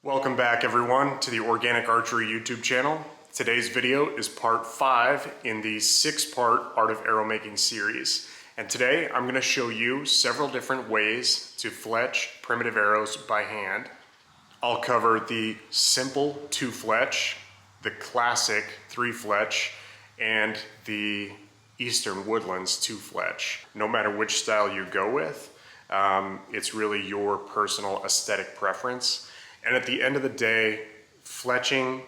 Welcome back everyone to the Organic Archery YouTube channel. Today's video is part 5 in the 6-part Art of Arrow Making series. And today I'm going to show you several different ways to fletch primitive arrows by hand. I'll cover the simple 2-fletch, the classic 3-fletch, and the Eastern Woodlands 2-fletch. No matter which style you go with, it's really your personal aesthetic preference. And at the end of the day, fletching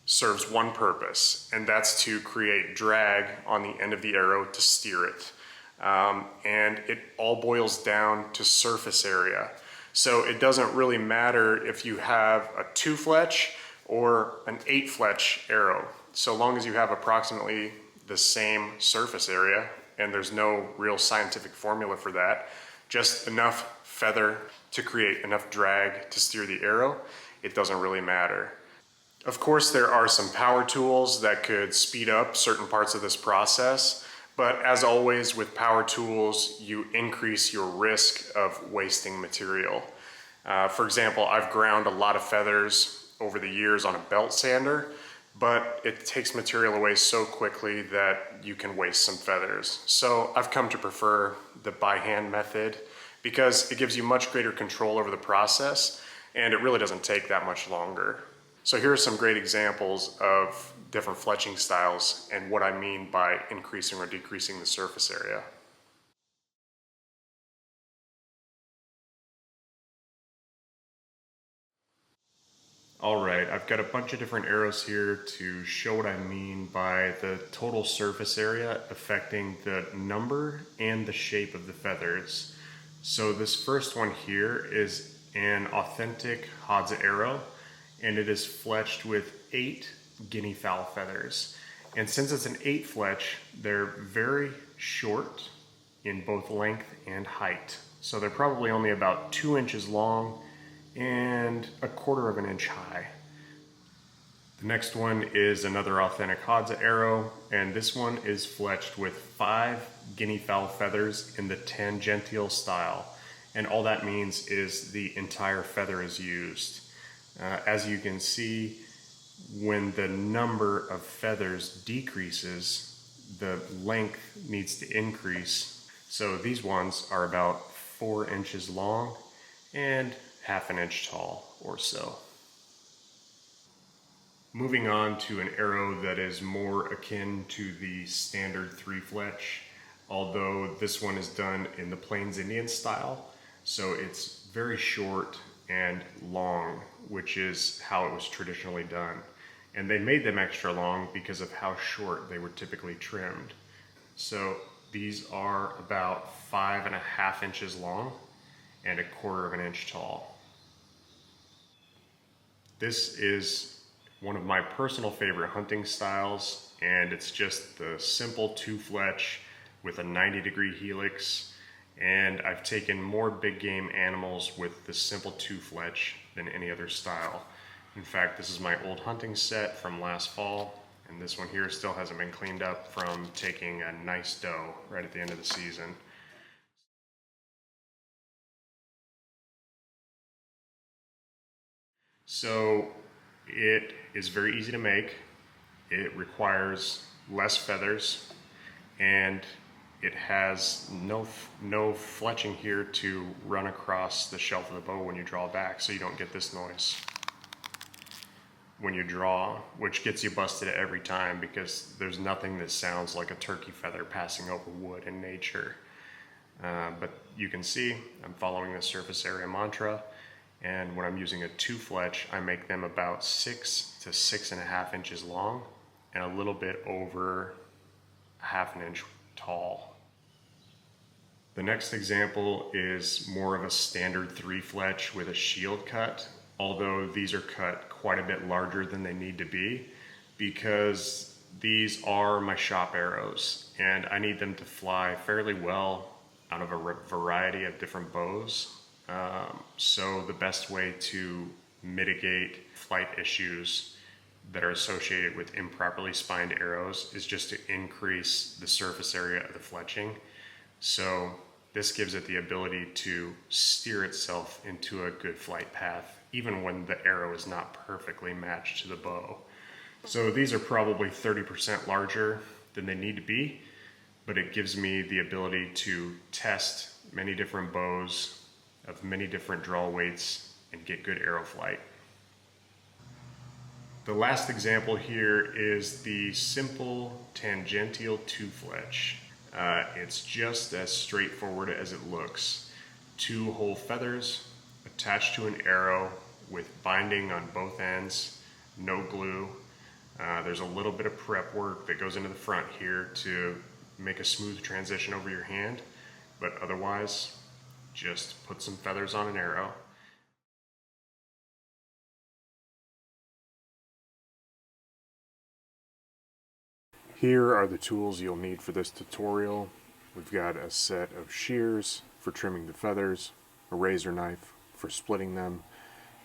serves one purpose, and that's to create drag on the end of the arrow to steer it. And it all boils down to surface area. So it doesn't really matter if you have a 2-fletch or an 8-fletch arrow, so long as you have approximately the same surface area, and there's no real scientific formula for that, just enough feather to create enough drag to steer the arrow, it doesn't really matter. Of course, there are some power tools that could speed up certain parts of this process, but as always with power tools, you increase your risk of wasting material. For example, I've ground a lot of feathers over the years on a belt sander, but it takes material away so quickly that you can waste some feathers. So I've come to prefer the by hand method, because it gives you much greater control over the process, and it really doesn't take that much longer. So here are some great examples of different fletching styles and what I mean by increasing or decreasing the surface area. All right, I've got a bunch of different arrows here to show what I mean by the total surface area affecting the number and the shape of the feathers. So this first one here is an authentic Hadza arrow, and it is fletched with 8 guinea fowl feathers. And since it's an 8-fletch, they're very short in both length and height. So they're probably only about 2 inches long and 1/4 of an inch high. The next one is another authentic Hadza arrow, and this one is fletched with 5 guinea fowl feathers in the tangential style. And all that means is the entire feather is used. As you can see, when the number of feathers decreases, the length needs to increase. So these ones are about 4 inches long and 1/2 inch tall or so. Moving on to an arrow that is more akin to the standard 3-fletch, although this one is done in the Plains Indian style, so it's very short and long, which is how it was traditionally done. And they made them extra long because of how short they were typically trimmed. So these are about 5.5 inches long and 1/4 of an inch tall. This is one of my personal favorite hunting styles, and it's just the simple 2-fletch with a 90-degree helix. And I've taken more big game animals with the simple 2-fletch than any other style. In fact, this is my old hunting set from last fall, and this one here still hasn't been cleaned up from taking a nice doe right at the end of the season. So it is very easy to make. It requires less feathers, and it has no fletching here to run across the shelf of the bow when you draw back, so you don't get this noise when you draw, which gets you busted every time because there's nothing that sounds like a turkey feather passing over wood in nature. But you can see I'm following the surface area mantra, and when I'm using a 2-fletch, I make them about 6 to 6.5 inches long and a little bit over 1/2 inch tall. The next example is more of a standard 3-fletch with a shield cut, although these are cut quite a bit larger than they need to be because these are my shop arrows and I need them to fly fairly well out of a variety of different bows. So the best way to mitigate flight issues that are associated with improperly spined arrows is just to increase the surface area of the fletching. So this gives it the ability to steer itself into a good flight path even when the arrow is not perfectly matched to the bow. So these are probably 30% larger than they need to be, but it gives me the ability to test many different bows of many different draw weights and get good arrow flight. The last example here is the simple tangential two-fletch. It's just as straightforward as it looks. Two whole feathers attached to an arrow with binding on both ends, no glue. There's a little bit of prep work that goes into the front here to make a smooth transition over your hand, but otherwise, just put some feathers on an arrow. Here are the tools you'll need for this tutorial. We've got a set of shears for trimming the feathers, a razor knife for splitting them,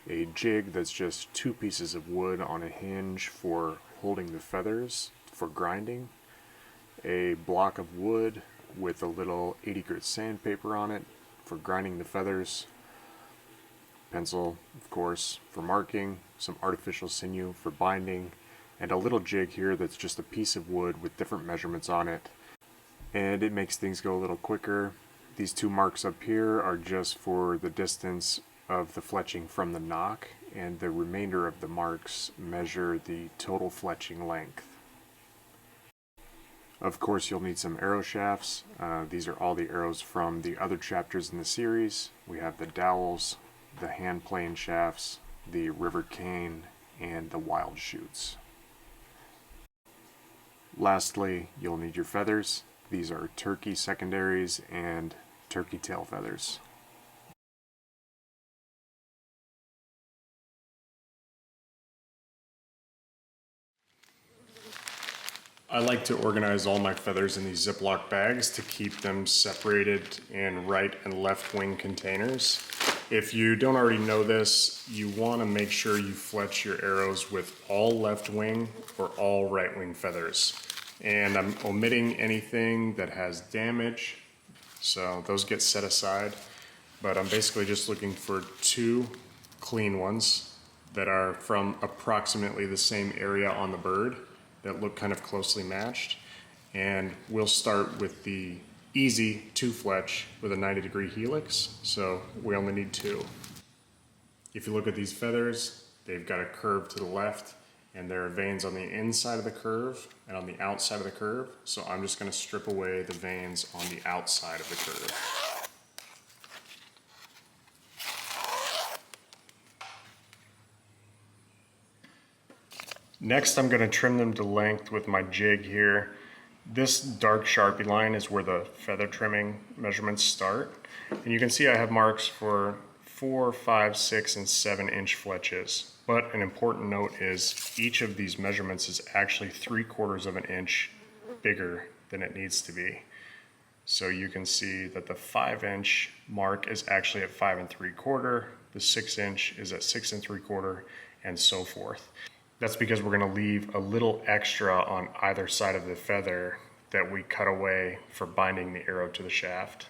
a jig that's just 2 pieces of wood on a hinge for holding the feathers for grinding, a block of wood with a little 80 grit sandpaper on it for grinding the feathers, pencil, of course, for marking, some artificial sinew for binding, and a little jig here that's just a piece of wood with different measurements on it, and it makes things go a little quicker. These 2 marks up here are just for the distance of the fletching from the nock, and the remainder of the marks measure the total fletching length. Of course, you'll need some arrow shafts. These are all the arrows from the other chapters in the series. We have the dowels, the hand plane shafts, the river cane, and the wild shoots. Lastly, you'll need your feathers. These are turkey secondaries and turkey tail feathers. I like to organize all my feathers in these Ziploc bags to keep them separated in right and left wing containers. If you don't already know this, you want to make sure you fletch your arrows with all left wing or all right wing feathers. And I'm omitting anything that has damage, so those get set aside. But I'm basically just looking for 2 clean ones that are from approximately the same area on the bird that look kind of closely matched. And we'll start with the easy two-fletch with a 90-degree helix, so we only need 2. If you look at these feathers, they've got a curve to the left, and there are veins on the inside of the curve and on the outside of the curve, so I'm just going to strip away the veins on the outside of the curve. Next, I'm going to trim them to length with my jig here. This dark Sharpie line is where the feather trimming measurements start. And you can see I have marks for 4, 5, 6, and 7 inch fletches. But an important note is each of these measurements is actually 3/4 of an inch bigger than it needs to be. So you can see that the 5 inch mark is actually at 5 3/4, the 6 inch is at 6 3/4, and so forth. That's because we're going to leave a little extra on either side of the feather that we cut away for binding the arrow to the shaft.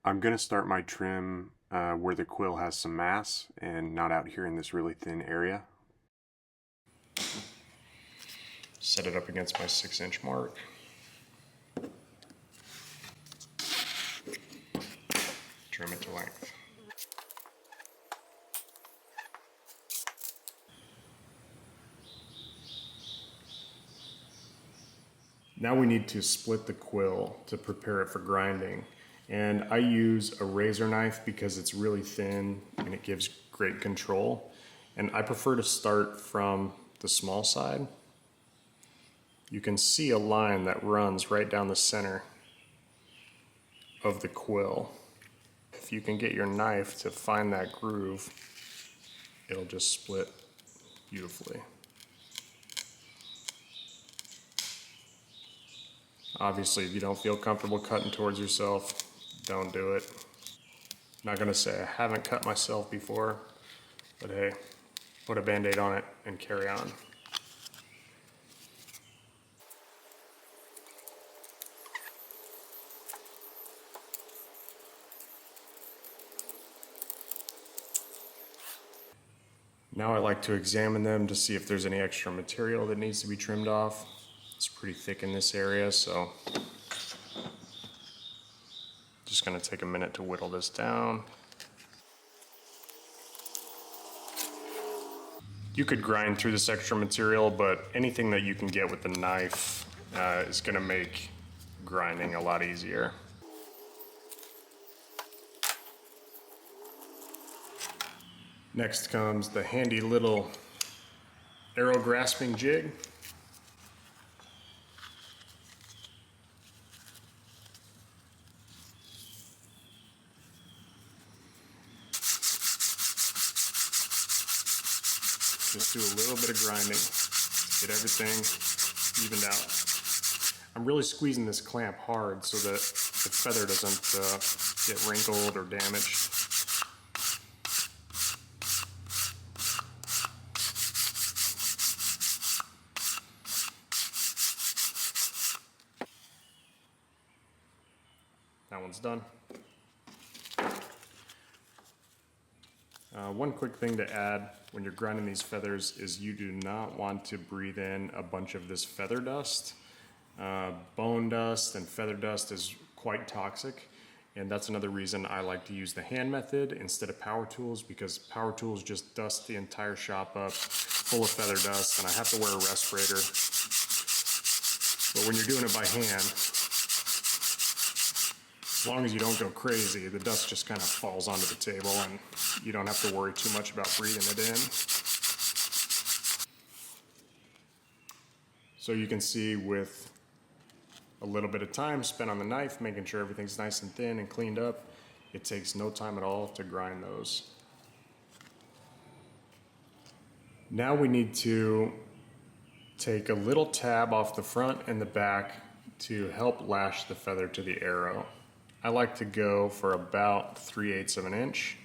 I'm going to start my trim where the quill has some mass and not out here in this really thin area. Set it up against my 6 inch mark. Trim it to length. Now we need to split the quill to prepare it for grinding. And I use a razor knife because it's really thin and it gives great control. And I prefer to start from the small side. You can see a line that runs right down the center of the quill. If you can get your knife to find that groove, it'll just split beautifully. Obviously, if you don't feel comfortable cutting towards yourself, don't do it. Not gonna say I haven't cut myself before, but hey, put a Band-Aid on it and carry on. Now I like to examine them to see if there's any extra material that needs to be trimmed off. It's pretty thick in this area, so just gonna take a minute to whittle this down. You could grind through this extra material, but anything that you can get with the knife is gonna make grinding a lot easier. Next comes the handy little arrow grasping jig. Just do a little bit of grinding to get everything evened out. I'm really squeezing this clamp hard so that the feather doesn't get wrinkled or damaged. That one's done. One quick thing to add when you're grinding these feathers is you do not want to breathe in a bunch of this feather dust. Bone dust and feather dust is quite toxic, and that's another reason I like to use the hand method instead of power tools, because power tools just dust the entire shop up full of feather dust, and I have to wear a respirator. But when you're doing it by hand, as long as you don't go crazy, the dust just kind of falls onto the table and you don't have to worry too much about breathing it in. So you can see with a little bit of time spent on the knife, making sure everything's nice and thin and cleaned up, it takes no time at all to grind those. Now we need to take a little tab off the front and the back to help lash the feather to the arrow. I like to go for about 3/8 of an inch.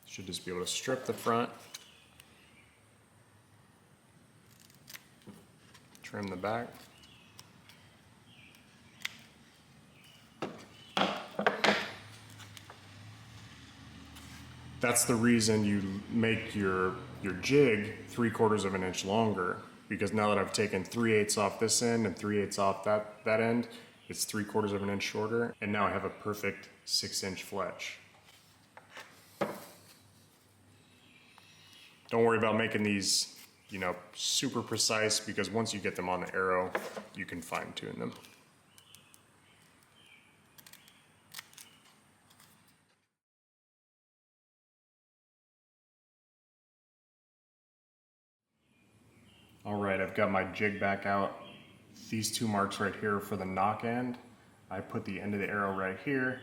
Should just be able to strip the front, trim the back. That's the reason you make your jig 3/4 of an inch longer, because now that I've taken 3/8 off this end and 3/8 off that end, it's 3/4 of an inch shorter, and now I have a perfect 6-inch fletch. Don't worry about making these, super precise, because once you get them on the arrow, you can fine tune them. All right, I've got my jig back out. These two marks right here for the knock end. I put the end of the arrow right here.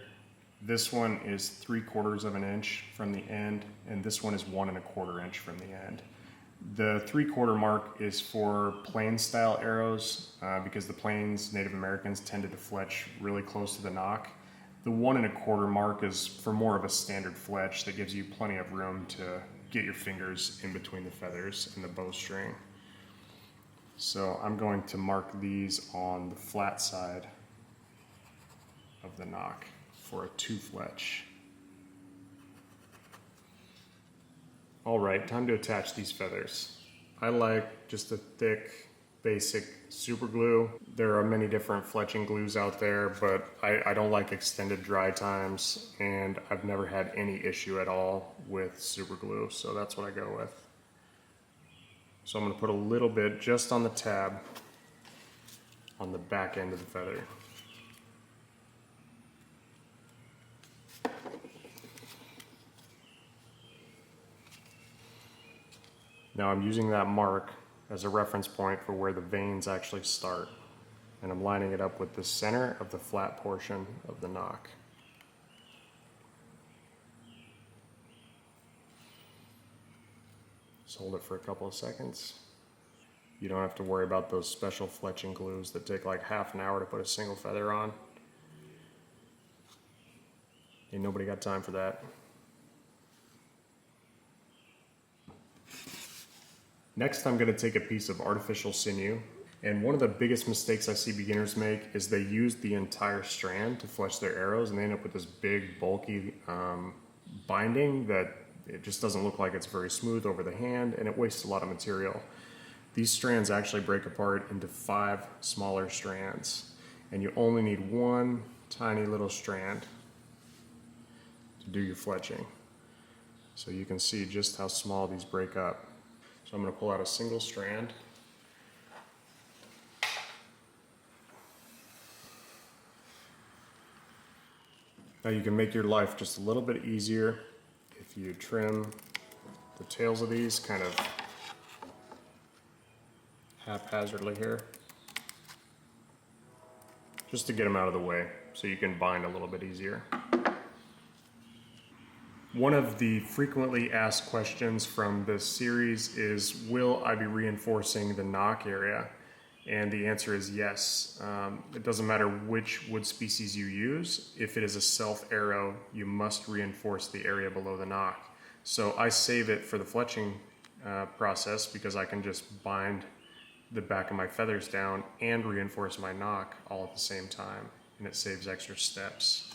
This one is 3/4 of an inch from the end, and this one is 1 1/4 inch from the end. The 3/4 mark is for plain style arrows, because the plains Native Americans tended to fletch really close to the knock. The 1 1/4 mark is for more of a standard fletch that gives you plenty of room to get your fingers in between the feathers and the bowstring. So I'm going to mark these on the flat side of the knock for a 2-fletch. All right, time to attach these feathers. I like just a thick, basic super glue. There are many different fletching glues out there, but I don't like extended dry times, and I've never had any issue at all with super glue, so that's what I go with. So I'm going to put a little bit just on the tab on the back end of the feather. Now I'm using that mark as a reference point for where the veins actually start, and I'm lining it up with the center of the flat portion of the knock. Just hold it for a couple of seconds. You don't have to worry about those special fletching glues that take like half an hour to put a single feather on. Ain't nobody got time for that. Next, I'm going to take a piece of artificial sinew, and one of the biggest mistakes I see beginners make is they use the entire strand to fletch their arrows, and they end up with this big, bulky binding that it just doesn't look like it's very smooth over the hand, and it wastes a lot of material. These strands actually break apart into 5 smaller strands, and you only need one tiny little strand to do your fletching. So you can see just how small these break up. So I'm going to pull out a single strand. Now you can make your life just a little bit easier if you trim the tails of these kind of haphazardly here, just to get them out of the way so you can bind a little bit easier. One of the frequently asked questions from this series is, will I be reinforcing the knock area? And the answer is yes. It doesn't matter which wood species you use. If it is a self arrow, you must reinforce the area below the knock. So I save it for the fletching process because I can just bind the back of my feathers down and reinforce my knock all at the same time, and it saves extra steps.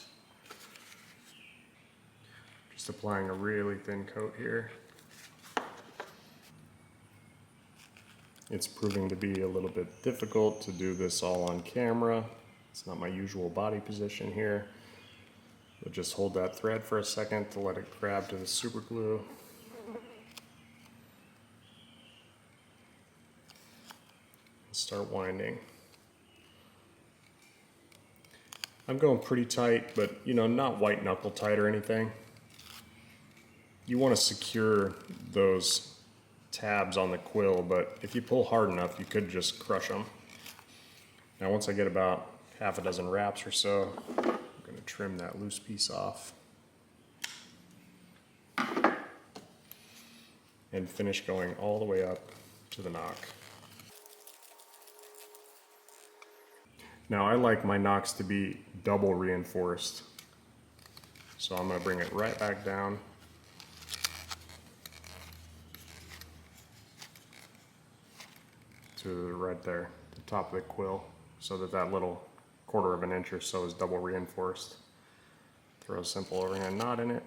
Just applying a really thin coat here. It's proving to be a little bit difficult to do this all on camera. It's not my usual body position here. But just hold that thread for a second to let it grab to the super glue. Start winding. I'm going pretty tight, but not white knuckle tight or anything. You want to secure those tabs on the quill, but if you pull hard enough, you could just crush them. Now once I get about half a dozen wraps or so, I'm going to trim that loose piece off and finish going all the way up to the knock. Now I like my knocks to be double reinforced, so I'm going to bring it right back down. To right there, the top of the quill, so that little 1/4 of an inch or so is double reinforced. Throw a simple overhand knot in it.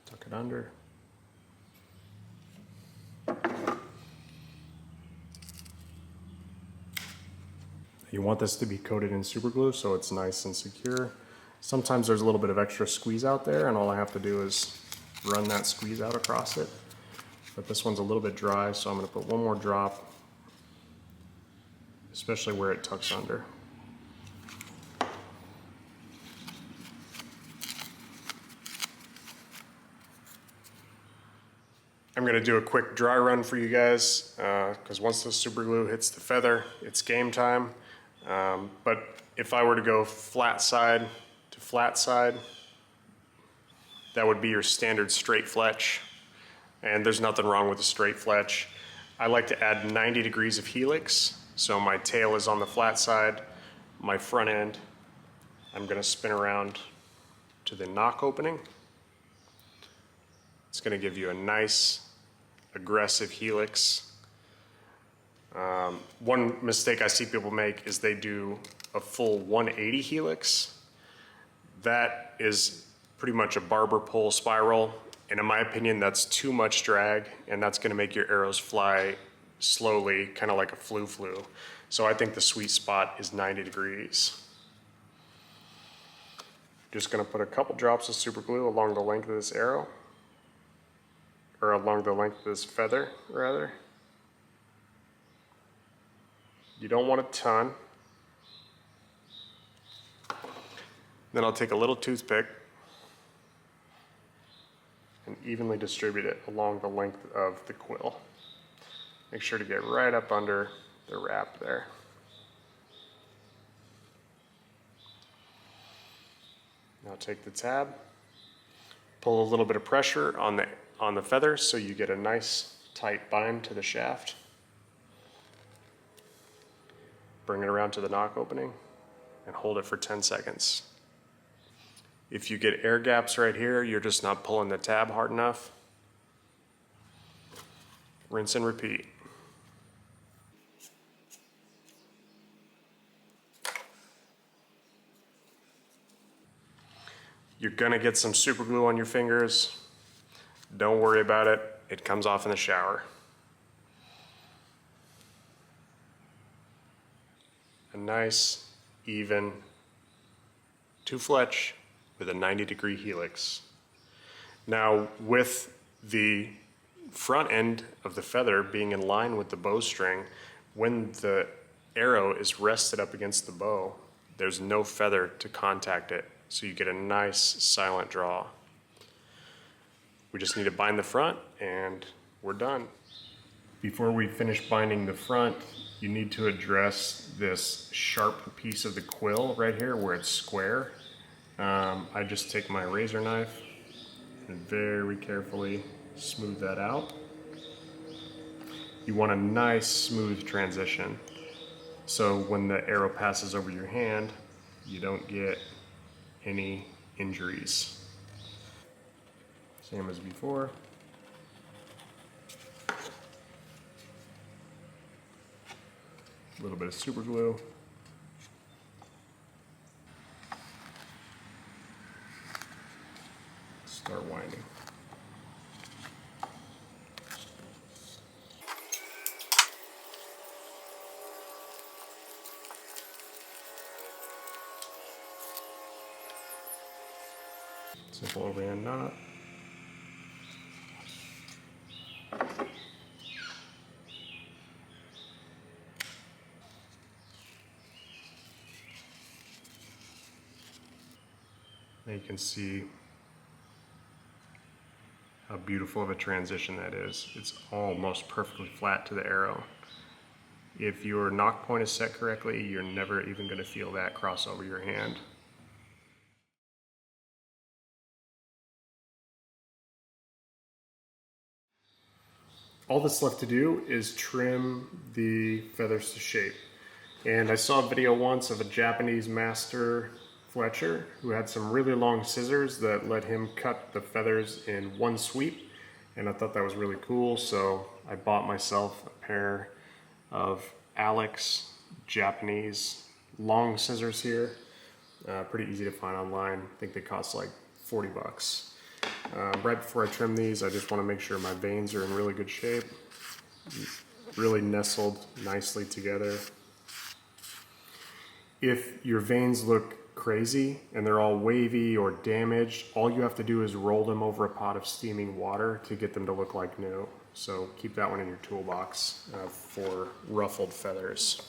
Tuck it under. You want this to be coated in super glue so it's nice and secure. Sometimes there's a little bit of extra squeeze out there, and all I have to do is run that squeeze out across it. But this one's a little bit dry, so I'm going to put one more drop, especially where it tucks under. I'm going to do a quick dry run for you guys, because once the super glue hits the feather, it's game time. But if I were to go flat side to flat side, that would be your standard straight fletch. And there's nothing wrong with a straight fletch. I like to add 90 degrees of helix. So my tail is on the flat side, my front end, I'm going to spin around to the knock opening. It's going to give you a nice, aggressive helix. One mistake I see people make is they do a full 180 helix. That is pretty much a barber pole spiral, and in my opinion that's too much drag, and that's going to make your arrows fly slowly, kind of like a flu. So I think the sweet spot is 90 degrees. Just going to put a couple drops of super glue along the length of this arrow, or along the length of this feather rather. You don't want a ton. Then I'll take a little toothpick and evenly distribute it along the length of the quill. Make sure to get right up under the wrap there. Now take the tab, pull a little bit of pressure on the feather so you get a nice tight bind to the shaft. Bring it around to the knock opening and hold it for 10 seconds. If you get air gaps right here, you're just not pulling the tab hard enough. Rinse and repeat. You're gonna get some super glue on your fingers. Don't worry about it. It comes off in the shower. A nice, even two-fletch with a 90-degree helix. Now, with the front end of the feather being in line with the bowstring, when the arrow is rested up against the bow, there's no feather to contact it, so you get a nice silent draw. We just need to bind the front and we're done. Before we finish binding the front, you need to address this sharp piece of the quill right here where it's square. I just take my razor knife and very carefully smooth that out. You want a nice smooth transition, so when the arrow passes over your hand, you don't get any injuries. Same as before. A little bit of super glue. Start winding. Simple overhand knot. Now you can see how beautiful of a transition that is. It's almost perfectly flat to the arrow. If your nock point is set correctly, you're never even going to feel that cross over your hand. All that's left to do is trim the feathers to shape. And I saw a video once of a Japanese master Fletcher who had some really long scissors that let him cut the feathers in one sweep, and I thought that was really cool, so I bought myself a pair of Alex Japanese long scissors here. Pretty easy to find online. I think they cost like 40 bucks. Right before I trim these, I just want to make sure my veins are in really good shape, really nestled nicely together. If your veins look crazy and they're all wavy or damaged, all you have to do is roll them over a pot of steaming water to get them to look like new. So keep that one in your toolbox for ruffled feathers.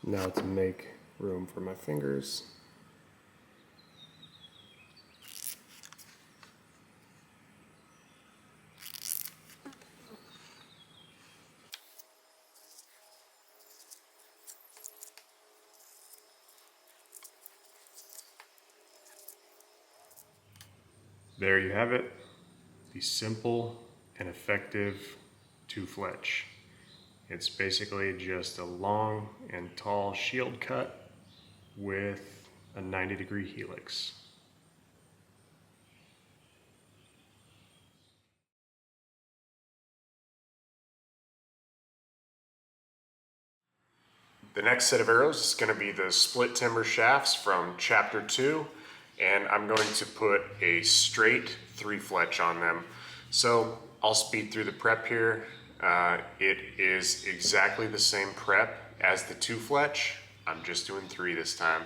Now to make room for my fingers. There you have it, the simple and effective two-fletch. It's basically just a long and tall shield cut with a 90-degree helix. The next set of arrows is going to be the split timber shafts from chapter 2, and I'm going to put a straight three-fletch on them. So I'll speed through the prep here. It is exactly the same prep as the two-fletch. I'm just doing 3 this time.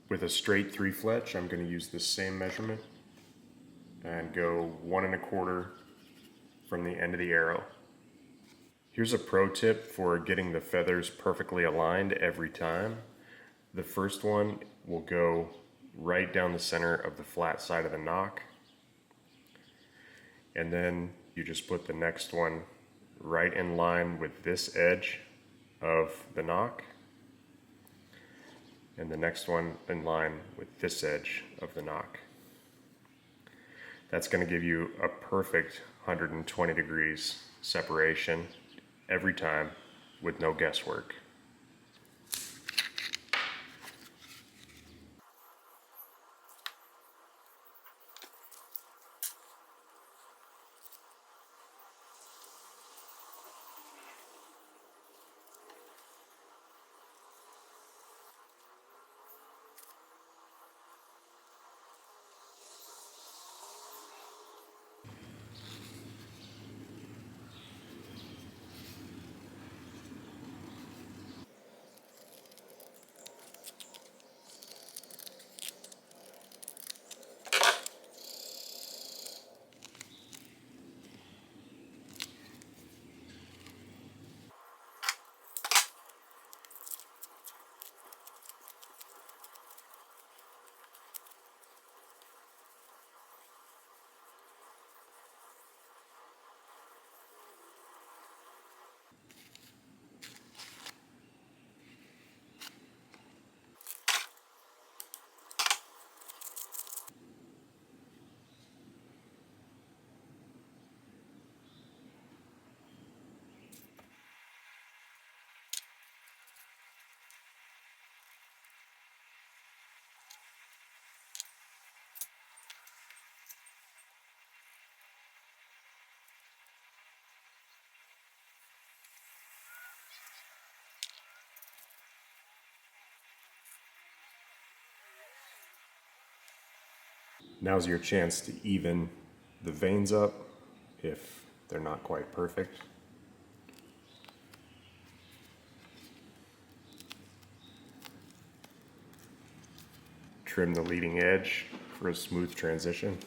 With a straight three-fletch, I'm going to use the same measurement and go 1 1/4 from the end of the arrow. Here's a pro tip for getting the feathers perfectly aligned every time. The first one will go right down the center of the flat side of the knock, and then you just put the next one right in line with this edge of the knock, and the next one in line with this edge of the knock. That's going to give you a perfect 120 degrees separation every time with no guesswork. Now's your chance to even the vanes up if they're not quite perfect. Trim the leading edge for a smooth transition.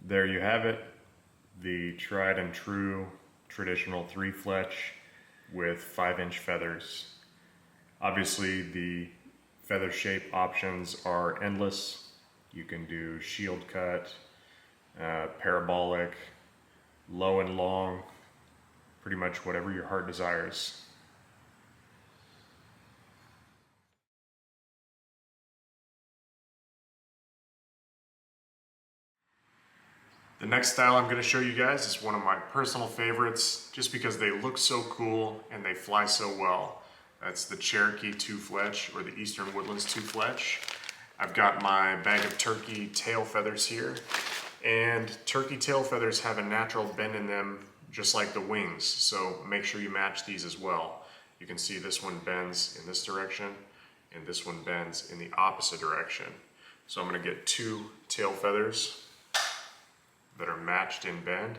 There you have it, the tried and true traditional 3-fletch with 5-inch feathers. Obviously the feather shape options are endless. You can do shield cut, parabolic, low and long, pretty much whatever your heart desires. The next style I'm going to show you guys is one of my personal favorites just because they look so cool and they fly so well. That's the Cherokee two-fletch, or the Eastern Woodlands two-fletch. I've got my bag of turkey tail feathers here, and turkey tail feathers have a natural bend in them just like the wings, so make sure you match these as well. You can see this one bends in this direction and this one bends in the opposite direction. So I'm going to get 2 tail feathers that are matched in bend.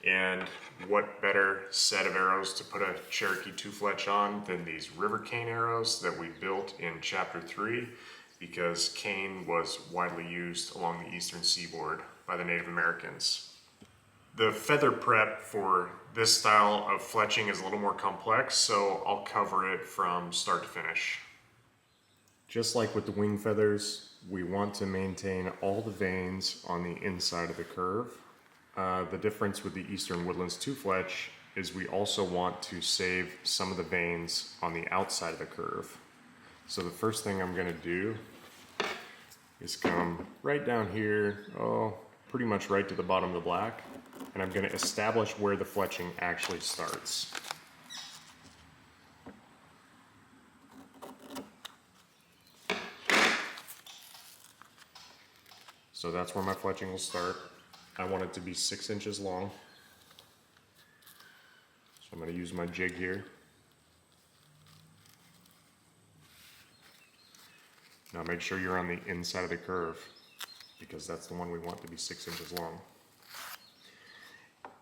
And what better set of arrows to put a Cherokee two-fletch on than these river cane arrows that we built in chapter 3, because cane was widely used along the eastern seaboard by the Native Americans. The feather prep for this style of fletching is a little more complex, so I'll cover it from start to finish. Just like with the wing feathers, we want to maintain all the vanes on the inside of the curve. The difference with the Eastern Woodlands two-fletch is we also want to save some of the vanes on the outside of the curve. So the first thing I'm going to do is come right down here, pretty much right to the bottom of the black, and I'm going to establish where the fletching actually starts. So that's where my fletching will start. I want it to be 6 inches long. So I'm going to use my jig here. Now make sure you're on the inside of the curve, because that's the one we want to be 6 inches long.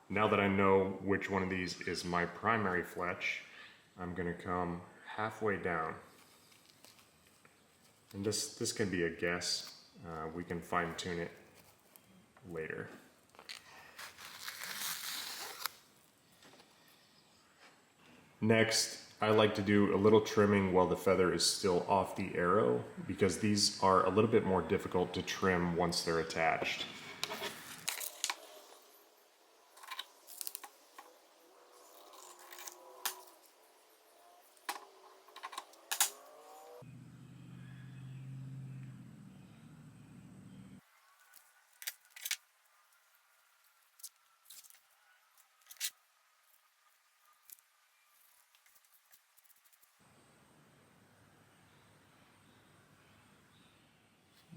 Now that I know which one of these is my primary fletch, I'm going to come halfway down. And this can be a guess. We can fine tune it later. Next, I like to do a little trimming while the feather is still off the arrow, because these are a little bit more difficult to trim once they're attached.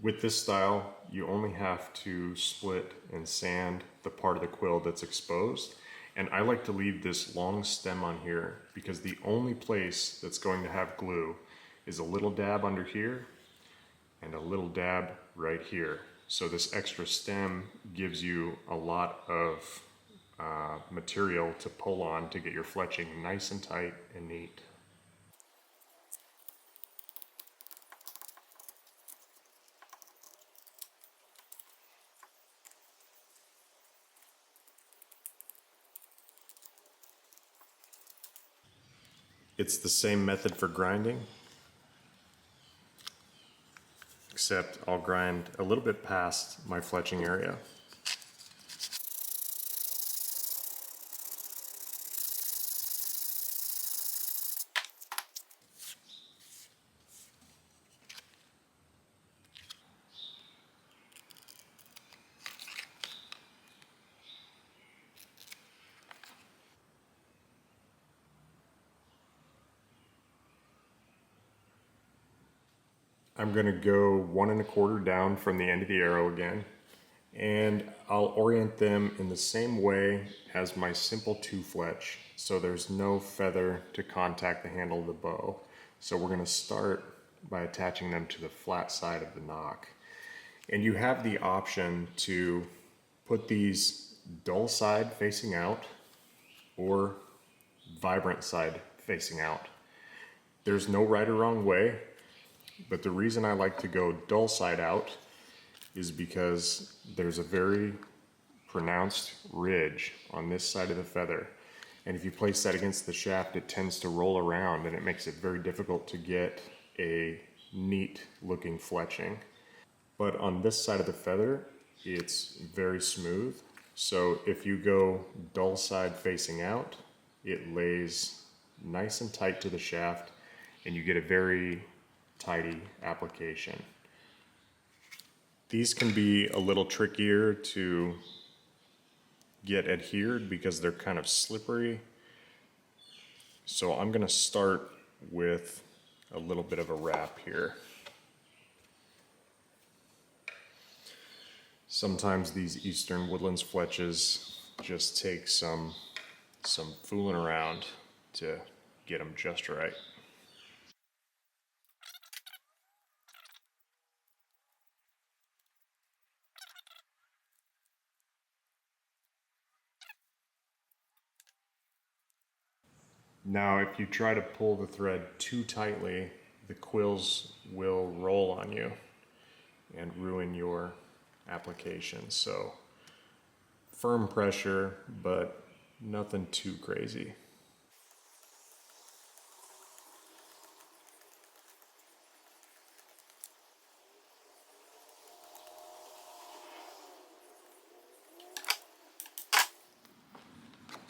With this style, you only have to split and sand the part of the quill that's exposed. And I like to leave this long stem on here because the only place that's going to have glue is a little dab under here and a little dab right here. So this extra stem gives you a lot of material to pull on to get your fletching nice and tight and neat. It's the same method for grinding, except I'll grind a little bit past my fletching area. I'm going to go 1 1/4 down from the end of the arrow again, and I'll orient them in the same way as my simple two-fletch, so there's no feather to contact the handle of the bow. So we're going to start by attaching them to the flat side of the nock. And you have the option to put these dull side facing out or vibrant side facing out. There's no right or wrong way. But the reason I like to go dull side out is because there's a very pronounced ridge on this side of the feather. And if you place that against the shaft, it tends to roll around and it makes it very difficult to get a neat looking fletching. But on this side of the feather, it's very smooth. So if you go dull side facing out, it lays nice and tight to the shaft and you get a very tidy application. These can be a little trickier to get adhered because they're kind of slippery. So I'm going to start with a little bit of a wrap here. Sometimes these Eastern Woodlands fletches just take some fooling around to get them just right. Now, if you try to pull the thread too tightly, the quills will roll on you and ruin your application. So, firm pressure, but nothing too crazy.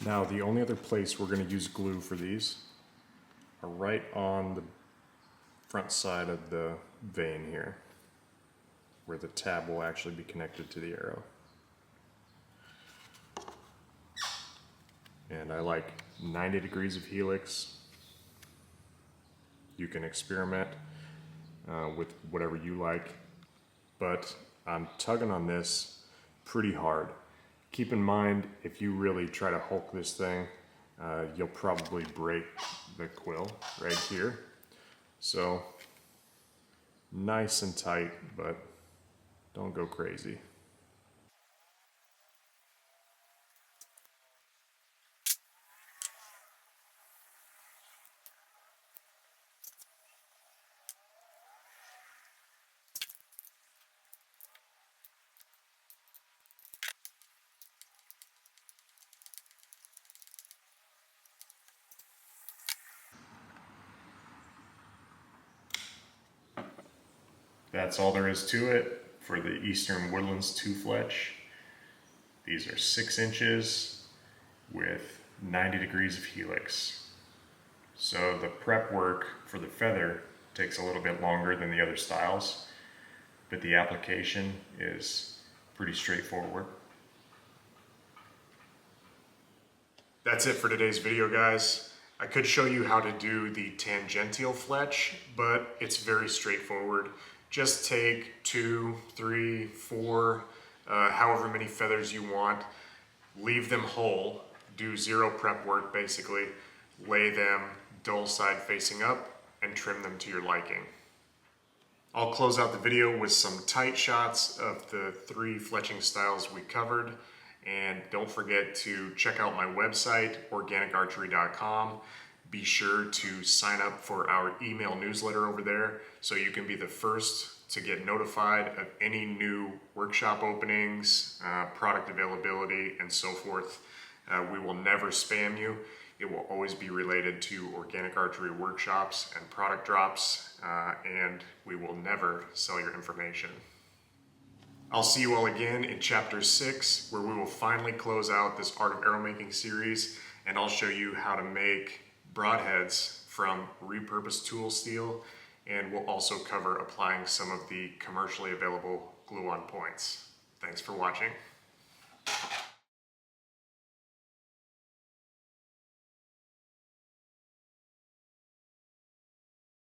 Now, the only other place we're going to use glue for these are right on the front side of the vein here, where the tab will actually be connected to the arrow. And I like 90 degrees of helix. You can experiment with whatever you like, but I'm tugging on this pretty hard. Keep in mind, if you really try to hulk this thing, you'll probably break the quill right here. So nice and tight, but don't go crazy. That's all there is to it for the Eastern Woodlands two-fletch. These are 6 inches with 90 degrees of helix. So the prep work for the feather takes a little bit longer than the other styles, but the application is pretty straightforward. That's it for today's video, guys. I could show you how to do the tangential fletch, but it's very straightforward. Just take 2, 3, 4, however many feathers you want, leave them whole, do 0 prep work basically, lay them dull side facing up, and trim them to your liking. I'll close out the video with some tight shots of the 3 fletching styles we covered. And don't forget to check out my website, organicarchery.com. Be sure to sign up for our email newsletter over there so you can be the first to get notified of any new workshop openings, product availability, and so forth. We will never spam you. It will always be related to organic archery workshops and product drops, and we will never sell your information. I'll see you all again in chapter 6, where we will finally close out this Art of Arrow Making series, and I'll show you how to make broadheads from repurposed tool steel, and we'll also cover applying some of the commercially available glue-on points. Thanks for watching.